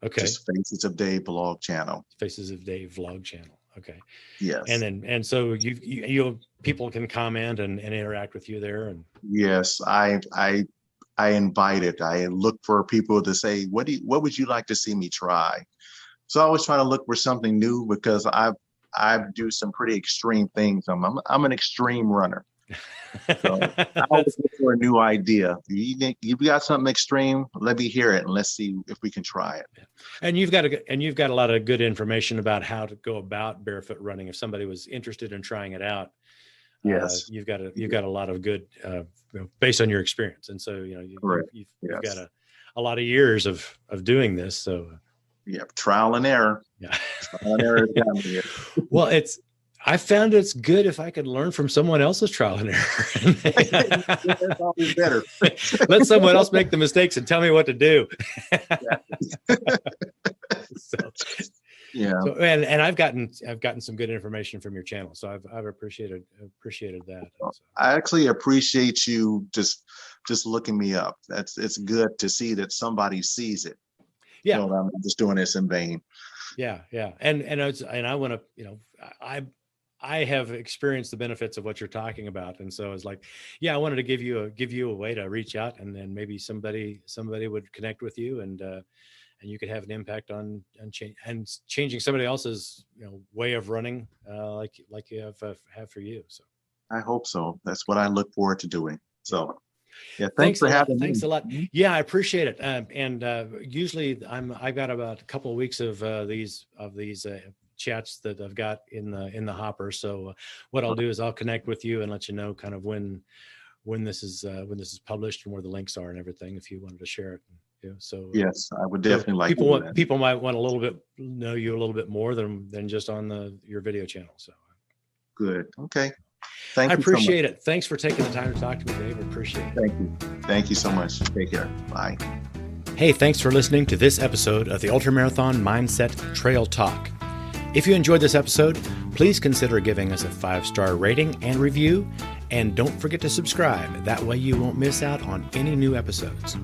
Okay. Just Faces of Dave blog channel. Faces of Dave vlog channel. Okay. Yes. And so you people can comment and interact with you there. And yes, I invite it. I look for people to say, what would you like to see me try? So I always try to look for something new, because I do some pretty extreme things. I'm an extreme runner. So I always look for a new idea. You've got something extreme, let me hear it and let's see if we can try it. And you've got a lot of good information about how to go about barefoot running. If somebody was interested in trying it out, yes, you've got a lot of good based on your experience. And so you've got a lot of years of doing this. So yeah, trial and error. Yeah, trial and error is down here. Well, I found it's good if I could learn from someone else's trial and error. That's always better. Let someone else make the mistakes and tell me what to do. Yeah. So, and I've gotten some good information from your channel, so I've appreciated that. I actually appreciate you just looking me up. It's good to see that somebody sees it. Yeah, I'm just doing this in vain. Yeah, and I want to, I have experienced the benefits of what you're talking about, and so it's like, I wanted to give you a way to reach out, and then maybe somebody would connect with you, and you could have an impact on changing somebody else's way of running, like you have for you. So I hope so. That's what I look forward to doing. So. Yeah, thanks for having me. Thanks a lot. Yeah, I appreciate it. And usually I've got about a couple of weeks of these chats that I've got in the hopper. So what I'll do is I'll connect with you and let you know kind of when this is published and where the links are and everything, if you wanted to share it. So yes, I would definitely like people might want to know you a little bit more than just on your video channel. So good. Okay. I appreciate it. Thanks for taking the time to talk to me, Dave. I appreciate it. Thank you. Thank you so much. Take care. Bye. Hey, thanks for listening to this episode of the Ultramarathon Mindset Trail Talk. If you enjoyed this episode, please consider giving us a 5-star rating and review. And don't forget to subscribe. That way you won't miss out on any new episodes.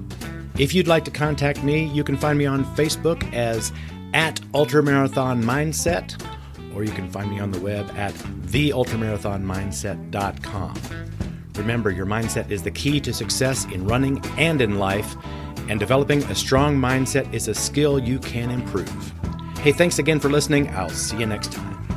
If you'd like to contact me, you can find me on Facebook as @Ultramarathon Mindset, or you can find me on the web at theultramarathonmindset.com. Remember, your mindset is the key to success in running and in life, and developing a strong mindset is a skill you can improve. Hey, thanks again for listening. I'll see you next time.